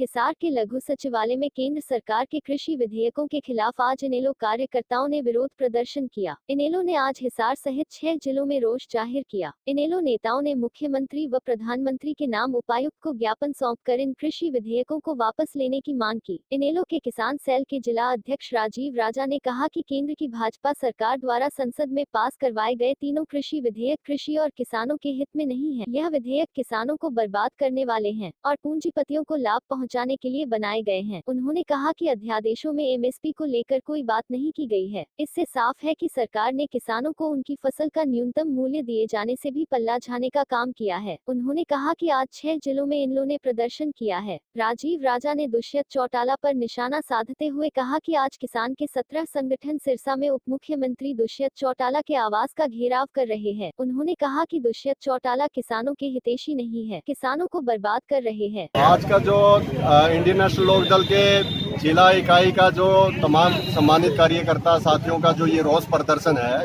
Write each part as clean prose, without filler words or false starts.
हिसार के लघु सचिवालय में केंद्र सरकार के कृषि विधेयकों के खिलाफ आज इनेलो कार्यकर्ताओं ने विरोध प्रदर्शन किया। इनेलो ने आज हिसार सहित 6 जिलों में रोष जाहिर किया। इनेलो नेताओं ने मुख्यमंत्री व प्रधानमंत्री के नाम उपायुक्त को ज्ञापन सौंपकर इन कृषि विधेयकों को वापस लेने की मांग की। इनेलो के किसान सेल के जिला अध्यक्ष राजीव राजा ने कहा कि केंद्र की भाजपा सरकार द्वारा संसद में पास करवाए गए तीनों कृषि विधेयक कृषि और किसानों के हित में नहीं है। यह विधेयक किसानों को बर्बाद करने वाले हैं और पूंजीपतियों को लाभ पहुंचाने के लिए बनाए गए हैं। उन्होंने कहा कि अध्यादेशों में एमएसपी को लेकर कोई बात नहीं की गई है। इससे साफ है कि सरकार ने किसानों को उनकी फसल का न्यूनतम मूल्य दिए जाने से भी पल्ला झाने का काम किया है। उन्होंने कहा कि आज 6 जिलों में इनेलो ने प्रदर्शन किया है। राजीव राजा ने दुष्यंत चौटाला पर निशाना साधते हुए कहा कि आज किसान के 17 संगठन सिरसा में उप मुख्यमंत्री दुष्यंत चौटाला के आवास का घेराव कर रहे हैं। उन्होंने कहा कि दुष्यंत चौटाला किसानों के हितैषी नहीं है, किसानों को बर्बाद कर रहे हैं। आज का जो इंडियन नेशनल लोक दल के जिला इकाई का जो तमाम सम्मानित कार्यकर्ता साथियों का जो ये रोष प्रदर्शन है,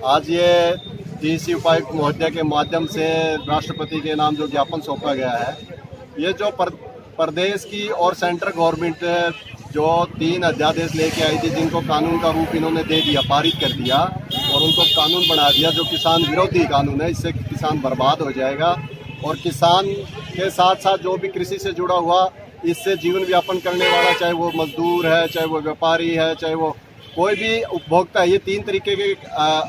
आज ये डीसी उपायुक्त महोदय के माध्यम से राष्ट्रपति के नाम जो ज्ञापन सौंपा गया है, ये जो प्रदेश की और सेंट्रल गवर्नमेंट जो 3 अध्यादेश लेके आई थी, जिनको कानून का रूप इन्होंने दे दिया, पारित कर दिया और उनको कानून बना दिया, जो किसान विरोधी कानून है। इससे किसान बर्बाद हो जाएगा और किसान के साथ साथ जो भी कृषि से जुड़ा हुआ इससे जीवन यापन करने वाला, चाहे वो मजदूर है, चाहे वो व्यापारी है, चाहे वो कोई भी उपभोक्ता है, ये 3 तरीके के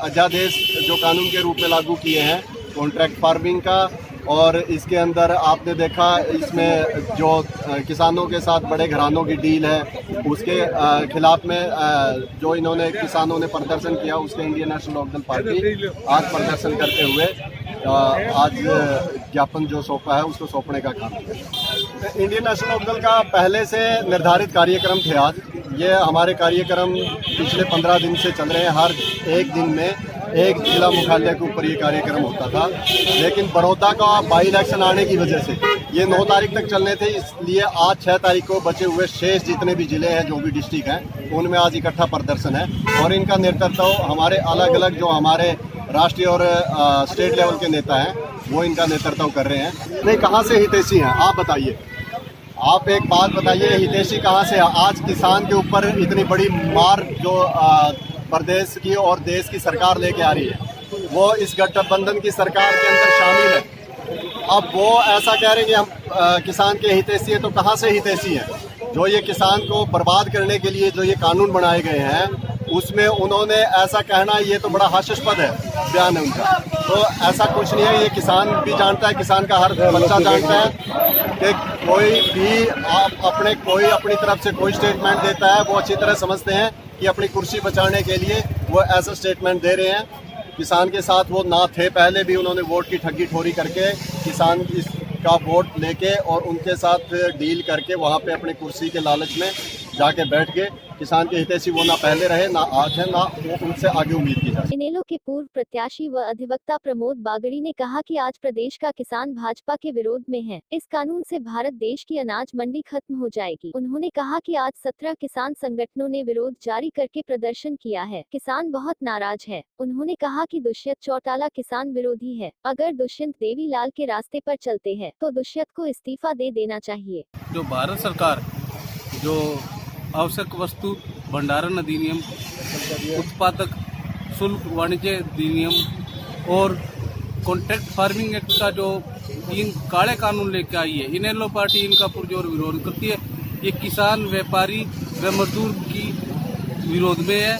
अध्यादेश जो कानून के रूप में लागू किए हैं। कॉन्ट्रैक्ट फार्मिंग का, और इसके अंदर आपने देखा इसमें जो किसानों के साथ बड़े घरानों की डील है, उसके खिलाफ में जो इन्होंने किसानों ने प्रदर्शन किया, उसके इंडियन नेशनल लोक दल पार्टी आज प्रदर्शन करते हुए आज ज्ञापन जो सौंपा है उसको सौंपने का काम किया। इंडियन नेशनल लोक दल का पहले से निर्धारित कार्यक्रम थे। आज ये हमारे कार्यक्रम पिछले 15 दिन से चल रहे हैं। हर एक दिन में एक जिला मुख्यालय के ऊपर ये कार्यक्रम होता था, लेकिन बड़ौदा का बाई इलेक्शन आने की वजह से ये 9 तारीख तक चलने थे। इसलिए आज 6 तारीख को बचे हुए शेष जितने भी जिले हैं, जो भी डिस्ट्रिक्ट हैं, उनमें आज इकट्ठा प्रदर्शन है और इनका नेतृत्व हमारे अलग अलग जो हमारे राष्ट्रीय और स्टेट लेवल के नेता हैं, वो इनका नेतृत्व कर रहे हैं। नहीं, कहाँ से हितैषी हैं आप बताइए, आप एक बात बताइए, हितैषी कहाँ से? आज किसान के ऊपर इतनी बड़ी मार जो प्रदेश की और देश की सरकार लेके आ रही है, वो इस गठबंधन की सरकार के अंदर शामिल है। अब वो ऐसा कह रहे हैं कि हम किसान के हितैषी हैं, तो कहाँ से हितैषी हैं? जो ये किसान को बर्बाद करने के लिए जो ये कानून बनाए गए हैं, उसमें उन्होंने ऐसा कहना, ये तो बड़ा हास्यास्पद है बयान है उनका। तो ऐसा कुछ नहीं है, ये किसान भी जानता है, किसान का हर बच्चा जानता है कि कोई भी कोई अपनी तरफ से कोई स्टेटमेंट देता है, वो अच्छी तरह समझते हैं कि अपनी कुर्सी बचाने के लिए वो ऐसा स्टेटमेंट दे रहे हैं। किसान के साथ वो ना थे, पहले भी उन्होंने वोट की ठगी ठोरी करके किसान का वोट लेके और उनके साथ डील करके वहाँ पे अपनी कुर्सी के लालच में जाके बैठ गए। किसान के हितैषी वो ना पहले रहे, ना आज है, ना वो उनसे आगे उम्मीद की जाए। इनेलो के पूर्व प्रत्याशी व अधिवक्ता प्रमोद बागड़ी ने कहा कि आज प्रदेश का किसान भाजपा के विरोध में है। इस कानून से भारत देश की अनाज मंडी खत्म हो जाएगी। उन्होंने कहा कि आज 17 किसान संगठनों ने विरोध जारी करके प्रदर्शन किया है। किसान बहुत नाराज है। उन्होंने कहा कि दुष्यंत चौटाला किसान विरोधी है। अगर दुष्यंत देवीलाल के रास्ते पर चलते हैं तो दुष्यंत को इस्तीफा दे देना चाहिए। जो भारत सरकार जो आवश्यक वस्तु भंडारण अधिनियम, उत्पादक शुल्क वाणिज्य अधिनियम और कॉन्ट्रैक्ट फार्मिंग एक्ट का जो 3 काले कानून लेके आई है, इनेलो पार्टी इनका पुरजोर विरोध करती है। ये किसान, व्यापारी व मजदूर की विरोध में है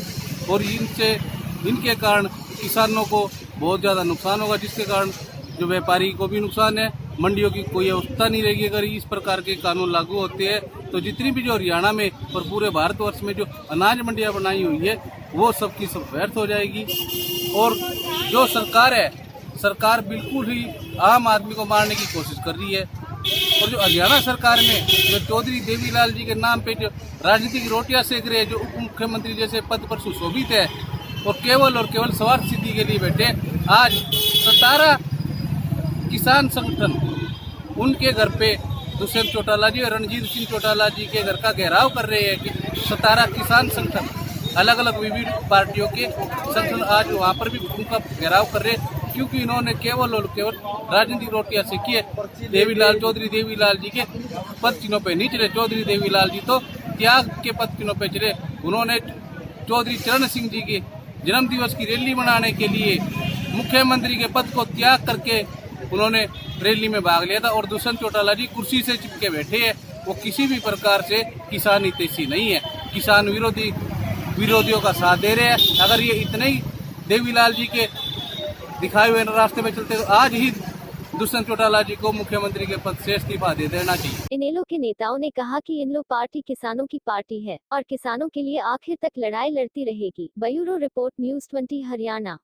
और इनके कारण किसानों को बहुत ज़्यादा नुकसान होगा, जिसके कारण जो व्यापारी को भी नुकसान है। मंडियों की कोई अवस्था नहीं रहेगी अगर इस प्रकार के कानून लागू होते हैं। तो जितनी भी जो हरियाणा में और पूरे भारतवर्ष में जो अनाज मंडियां बनाई हुई है, वो सब की सब व्यर्थ हो जाएगी। और जो सरकार है, सरकार बिल्कुल ही आम आदमी को मारने की कोशिश कर रही है। और जो हरियाणा सरकार में जो चौधरी देवीलाल जी के नाम पे जो राजनीतिक रोटियां सेक रहे हैं, जो उप मुख्यमंत्री जैसे पद पर सुशोभित है और केवल स्वार्थ सिद्धि के लिए बैठे, आज 17 किसान संगठन उनके घर पे दुष्यंत चौटाला जी और रणजीत सिंह चौटाला जी के घर का घेराव कर रहे हैं कि 17 किसान संगठन अलग अलग विभिन्न पार्टियों के संगठन आज वहाँ पर भी उनका घेराव कर रहे हैं। क्योंकि इन्होंने केवल और केवल राजनीतिक रोटियां सेकी है। देवीलाल चौधरी देवीलाल जी के पद चिन्हों पे नहीं चले। चौधरी देवीलाल जी तो त्याग के पद चिन्हों पे चले। उन्होंने चौधरी चरण सिंह जी के जन्म दिवस की रैली मनाने के लिए मुख्यमंत्री के पद को त्याग करके उन्होंने रैली में भाग लिया था। और दुष्यंत चौटाला जी कुर्सी से चिपके बैठे हैं। वो किसी भी प्रकार से किसान हितैषी नहीं है, किसान विरोधियों का साथ दे रहे हैं। अगर ये इतने ही देवीलाल जी के दिखाए हुए रास्ते में चलते तो आज ही दुष्यंत चौटाला जी को मुख्यमंत्री के पद से इस्तीफा दे देना चाहिए। इनेलो के नेताओं ने कहा कि इनेलो पार्टी किसानों की पार्टी है और किसानों के लिए आखिर तक लड़ाई लड़ती रहेगी। Bureau report, news 20 Haryana.